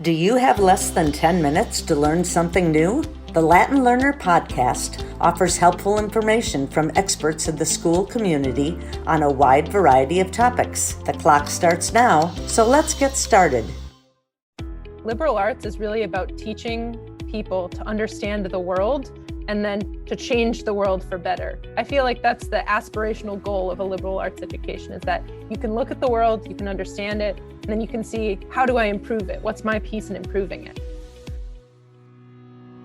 Do you have less than 10 minutes to learn something new? The Latin Learner podcast offers helpful information from experts in the school community on a wide variety of topics. The clock starts now, so let's get started. Liberal arts is really about teaching people to understand the world and then to change the world for better. I feel like that's the aspirational goal of a liberal arts education, is that you can look at the world, you can understand it, and then you can see, how do I improve it? What's my piece in improving it?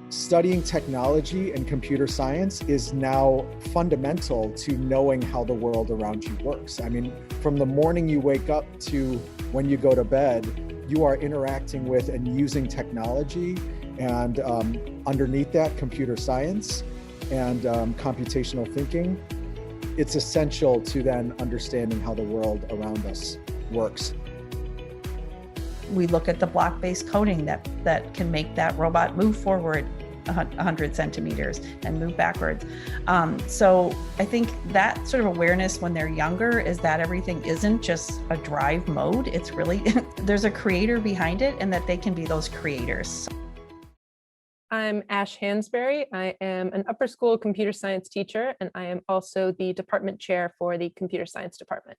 Studying technology and computer science is now fundamental to knowing how the world around you works. I mean, from the morning you wake up to when you go to bed, you are interacting with and using technology, and underneath that, computer science and computational thinking. It's essential to then understanding how the world around us works. We look at the block-based coding that can make that robot move forward 100 centimeters and move backwards. So I think that sort of awareness when they're younger is that everything isn't just a drive mode. It's really, there's a creator behind it, and that they can be those creators. I'm Ash Hansberry. I am an upper school computer science teacher, and I am also the department chair for the computer science department.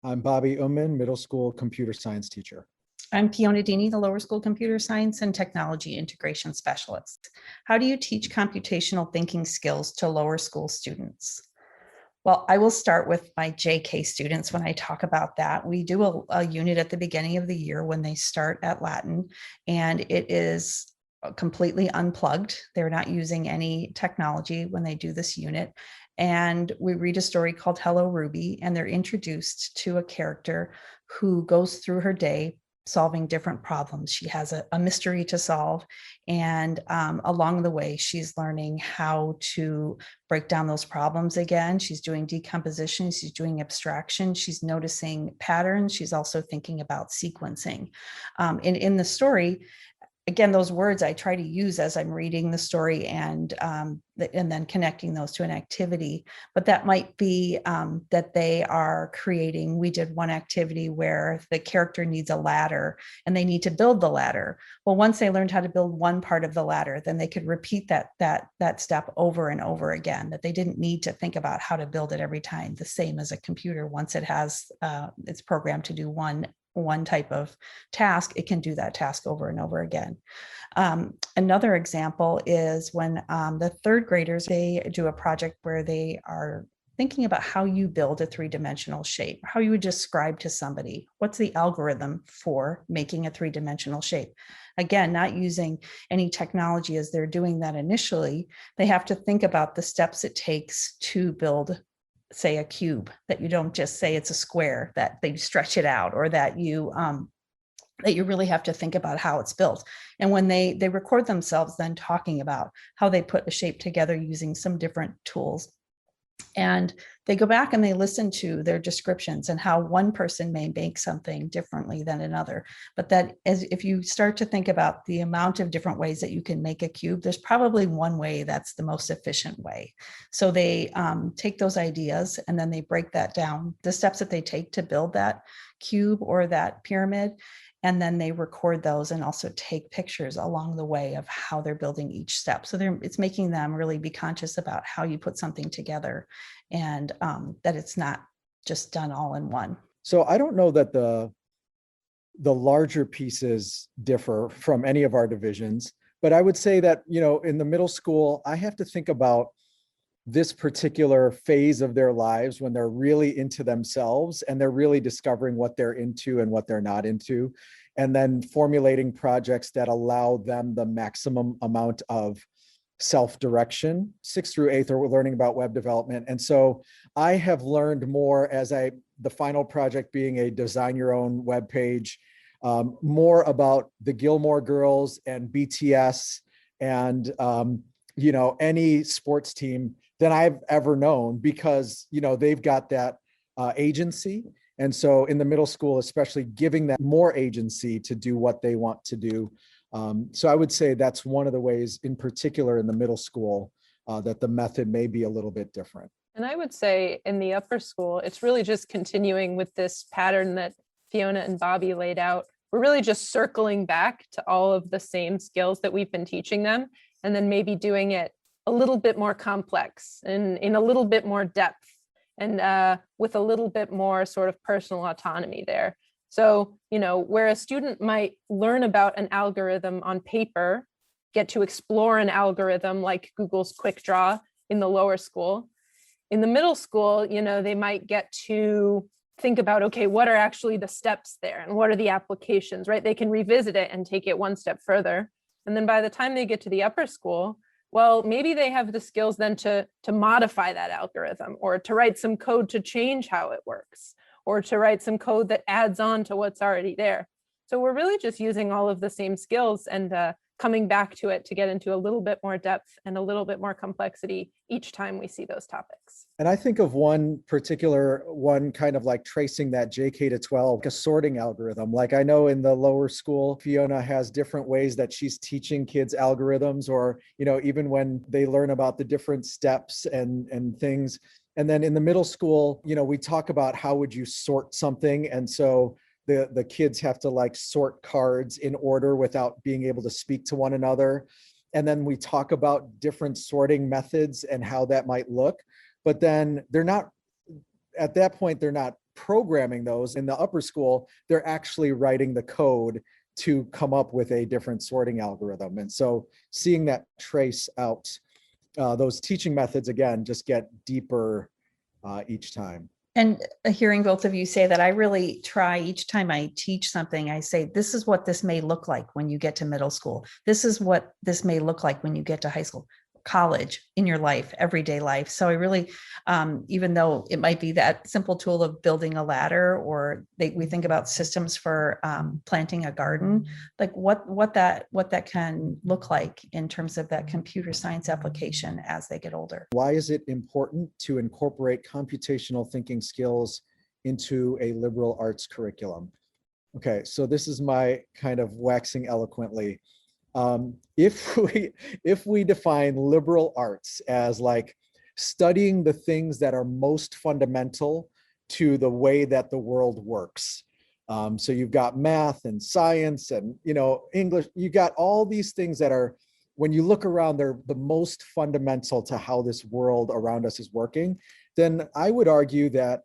I'm Bobby Oommen, middle school computer science teacher. I'm Fiona Deeney, the lower school computer science and technology integration specialist. How do you teach computational thinking skills to lower school students? Well, I will start with my JK students when I talk about that. We do a unit at the beginning of the year when they start at Latin, and it is completely unplugged. They're not using any technology when they do this unit. And we read a story called Hello Ruby, and they're introduced to a character who goes through her day solving different problems. She has a mystery to solve. And along the way, she's learning how to break down those problems again. She's doing decomposition. She's doing abstraction. She's noticing patterns. She's also thinking about sequencing. In the story, again, those words I try to use as I'm reading the story and then connecting those to an activity. But that might be that they are creating. We did one activity where the character needs a ladder and they need to build the ladder. Well, once they learned how to build one part of the ladder, then they could repeat that step over and over again. That they didn't need to think about how to build it every time. The same as a computer. Once it has it's programmed to do one type of task, it can do that task over and over again. Another example is when the third graders, they do a project where they are thinking about how you build a three-dimensional shape, how you would describe to somebody, what's the algorithm for making a three-dimensional shape? Again, not using any technology as they're doing that initially. They have to think about the steps it takes to build, say, a cube, that you don't just say it's a square, that they stretch it out, or that you really have to think about how it's built. And when they record themselves then talking about how they put a shape together using some different tools, and they go back and they listen to their descriptions and how one person may make something differently than another. But that if you start to think about the amount of different ways that you can make a cube, there's probably one way that's the most efficient way. So they take those ideas and then they break that down, the steps that they take to build that cube or that pyramid. And then they record those and also take pictures along the way of how they're building each step. So it's making them really be conscious about how you put something together, and that it's not just done all in one. So I don't know that the larger pieces differ from any of our divisions, but I would say that, in the middle school, I have to think about this particular phase of their lives when they're really into themselves and they're really discovering what they're into and what they're not into, and then formulating projects that allow them the maximum amount of self-direction. 6th through 8th are learning about web development. And so I have learned more the final project being a design your own web page, more about the Gilmore Girls and BTS and, any sports team than I've ever known, because, they've got that agency. And so in the middle school, especially, giving them more agency to do what they want to do. So I would say that's one of the ways in particular in the middle school that the method may be a little bit different. And I would say in the upper school, it's really just continuing with this pattern that Fiona and Bobby laid out we're really just circling back to all of the same skills that we've been teaching them, and then maybe doing it a little bit more complex and in a little bit more depth, and with a little bit more sort of personal autonomy there. So, where a student might learn about an algorithm on paper, get to explore an algorithm like Google's Quick Draw in the lower school, in the middle school, they might get to think about, okay, what are actually the steps there and what are the applications, right? They can revisit it and take it one step further. And then by the time they get to the upper school, well, maybe they have the skills then to modify that algorithm, or to write some code to change how it works, or to write some code that adds on to what's already there. So we're really just using all of the same skills and coming back to it to get into a little bit more depth and a little bit more complexity each time we see those topics. And I think of one particular one, kind of like tracing that JK to 12, a sorting algorithm. Like I know in the lower school, Fiona has different ways that she's teaching kids algorithms, or, even when they learn about the different steps and things. And then in the middle school, we talk about how would you sort something. And so the kids have to like sort cards in order without being able to speak to one another. And then we talk about different sorting methods and how that might look. But then they're not, at that point, they're not programming those. In the upper school, they're actually writing the code to come up with a different sorting algorithm. And so seeing that trace out, those teaching methods, again, just get deeper each time. And hearing both of you say that, I really try each time I teach something, I say, this is what this may look like when you get to middle school. This is what this may look like when you get to high school, college, in your life, everyday life. So I really, even though it might be that simple tool of building a ladder, or we think about systems for planting a garden, like what that can look like in terms of that computer science application as they get older. Why is it important to incorporate computational thinking skills into a liberal arts curriculum? Okay, so this is my kind of waxing eloquently. If we define liberal arts as like studying the things that are most fundamental to the way that the world works. So you've got math and science and, English, you got all these things that are, when you look around, they're the most fundamental to how this world around us is working. Then I would argue that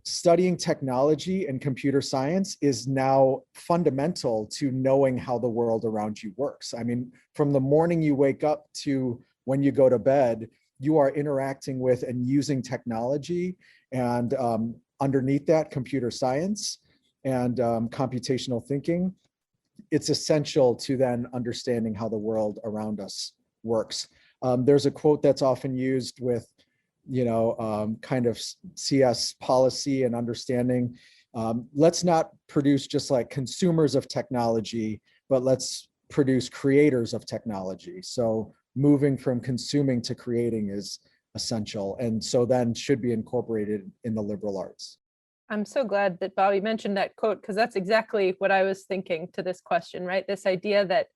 studying technology and computer science is now fundamental to knowing how the world around you works. I mean, from the morning you wake up to when you go to bed, you are interacting with and using technology, and underneath that, computer science and computational thinking. It's essential to then understanding how the world around us works. There's a quote that's often used with kind of CS policy and understanding. Let's not produce just like consumers of technology, but let's produce creators of technology. So moving from consuming to creating is essential, and so then should be incorporated in the liberal arts. I'm so glad that Bobby mentioned that quote, because that's exactly what I was thinking to this question, right? This idea that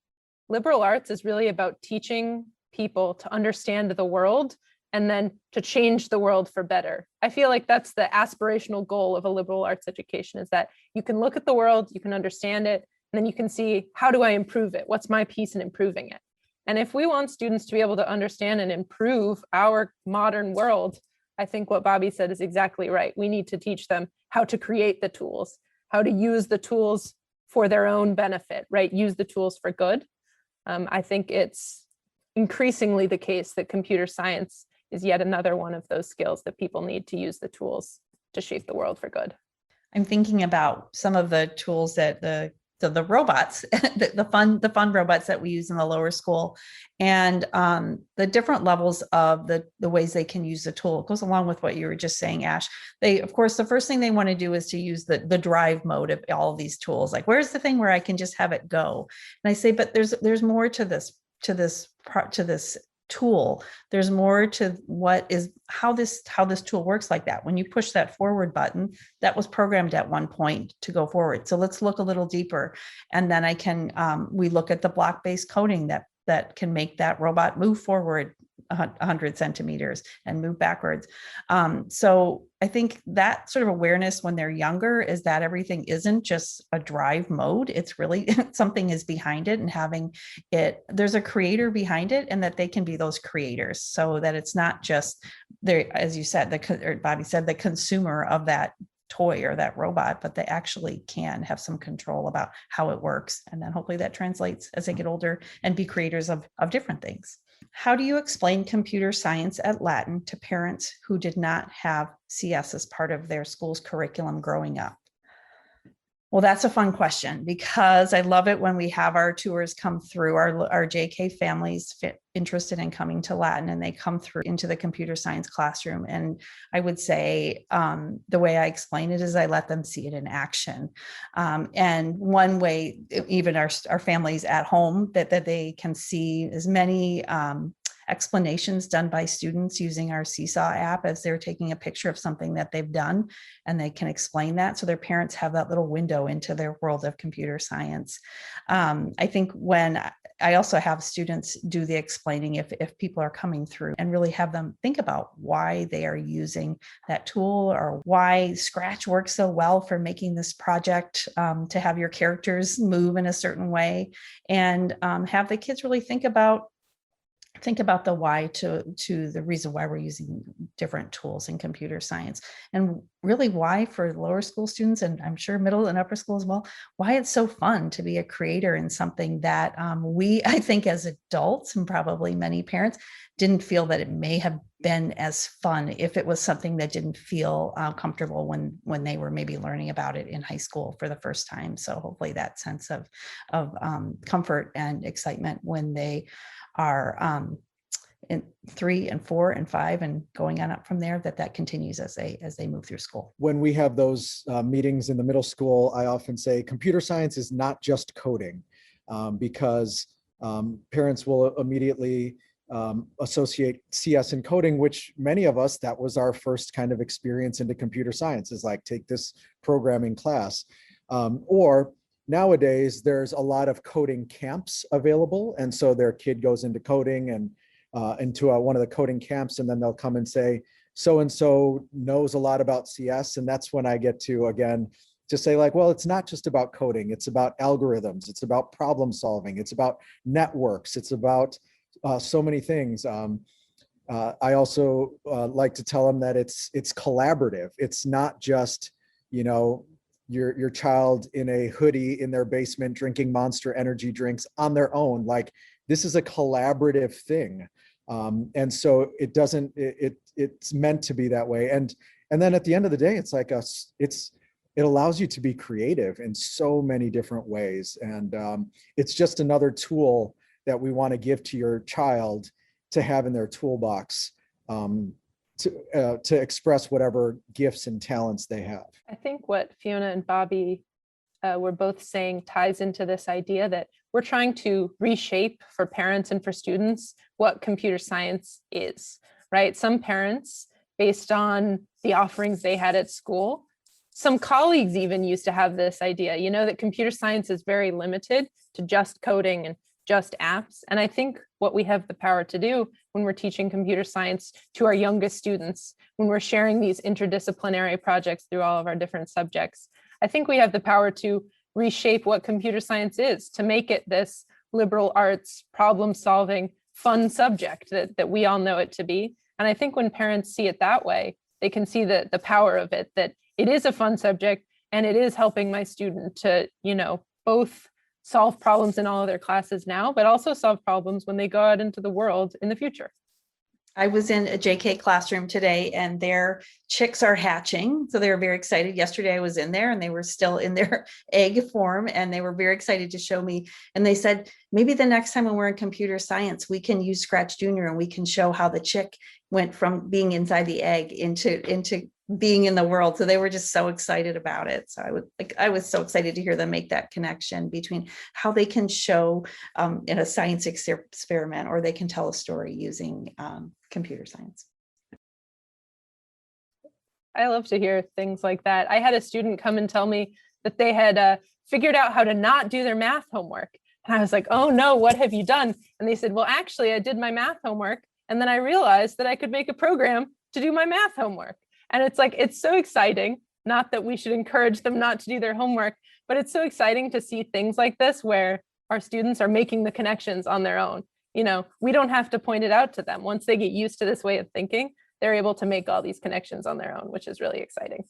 liberal arts is really about teaching people to understand the world and then to change the world for better. I feel like that's the aspirational goal of a liberal arts education, is that you can look at the world, you can understand it, and then you can see, how do I improve it? What's my piece in improving it? And if we want students to be able to understand and improve our modern world, I think what Bobby said is exactly right. We need to teach them how to create the tools, how to use the tools for their own benefit, right? Use the tools for good. I think it's increasingly the case that computer science is yet another one of those skills that people need to use the tools to shape the world for good. I'm thinking about some of the tools that the robots, the fun robots that we use in the lower school, and the different levels of the ways they can use the tool. It goes along with what you were just saying, Ash. They, of course, the first thing they want to do is to use the drive mode of all of these tools. Like, where's the thing where I can just have it go? And I say, but there's more to this tool. There's more to how this tool works like that. When you push that forward button, that was programmed at one point to go forward. So let's look a little deeper. And then we look at the block-based coding that can make that robot move forward 100 centimeters and move backwards. So I think that sort of awareness when they're younger is that everything isn't just a drive mode. It's really something is behind it, and having it, there's a creator behind it, and that they can be those creators, so that it's not just there, as you said, or Bobby said, the consumer of that toy or that robot, but they actually can have some control about how it works. And then hopefully that translates as they get older and be creators of different things. How do you explain computer science at Latin to parents who did not have CS as part of their school's curriculum growing up? Well, that's a fun question, because I love it when we have our tours come through, our JK families interested in coming to Latin, and they come through into the computer science classroom. And I would say the way I explain it is I let them see it in action. And one way, even our families at home, that they can see as many explanations done by students using our Seesaw app as they're taking a picture of something that they've done, and they can explain that. So their parents have that little window into their world of computer science. I think when I also have students do the explaining, if people are coming through, and really have them think about why they are using that tool, or why Scratch works so well for making this project to have your characters move in a certain way, and have the kids really think about the why to the reason why we're using different tools in computer science, and really why for lower school students, and I'm sure middle and upper school as well, why it's so fun to be a creator in something that I think as adults, and probably many parents, didn't feel that it may have been as fun if it was something that didn't feel comfortable when they were maybe learning about it in high school for the first time. So hopefully that sense of comfort and excitement when they are in 3 and 4 and 5 and going on up from there, that continues as they move through school. When we have those meetings in the middle school, I often say computer science is not just coding, because parents will immediately associate CS and coding, which many of us, that was our first kind of experience into computer science, is like, take this programming class. Or nowadays, there's a lot of coding camps available. And so their kid goes into coding and into one of the coding camps, and then they'll come and say, so-and-so knows a lot about CS. And that's when I get to, again, just say like, well, it's not just about coding. It's about algorithms. It's about problem solving. It's about networks. It's about so many things. I also like to tell them that it's collaborative. It's not just, your child in a hoodie in their basement drinking Monster energy drinks on their own. Like, this is a collaborative thing. And so it's meant to be that way. And then at the end of the day, it's like it allows you to be creative in so many different ways. And it's just another tool that we want to give to your child to have in their toolbox to express whatever gifts and talents they have. I think what Fiona and Bobby were both saying ties into this idea that we're trying to reshape for parents and for students what computer science is, right? Some parents, based on the offerings they had at school, some colleagues even used to have this idea, that computer science is very limited to just coding and just apps. And I think what we have the power to do when we're teaching computer science to our youngest students, when we're sharing these interdisciplinary projects through all of our different subjects, I think we have the power to reshape what computer science is, to make it this liberal arts, problem solving, fun subject that we all know it to be. And I think when parents see it that way, they can see the power of it, that it is a fun subject and it is helping my student to, both solve problems in all of their classes now, but also solve problems when they go out into the world in the future. I was in a JK classroom today, and their chicks are hatching. So they were very excited. Yesterday I was in there and they were still in their egg form, and they were very excited to show me. And they said, maybe the next time when we're in computer science, we can use Scratch Junior and we can show how the chick went from being inside the egg into being in the world. So they were just so excited about it. So I was so excited to hear them make that connection between how they can show in a science experiment, or they can tell a story using computer science. I love to hear things like that. I had a student come and tell me that they had figured out how to not do their math homework. And I was like, oh no, what have you done? And they said, well, actually I did my math homework And then I realized that I could make a program to do my math homework. And it's like, it's so exciting. Not that we should encourage them not to do their homework, but it's so exciting to see things like this where our students are making the connections on their own. You know, we don't have to point it out to them. Once they get used to this way of thinking, they're able to make all these connections on their own, which is really exciting.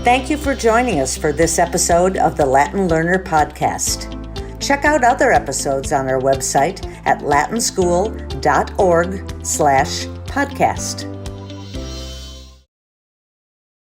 Thank you for joining us for this episode of the Latin Learner Podcast. Check out other episodes on our website at latinschool.org/podcast.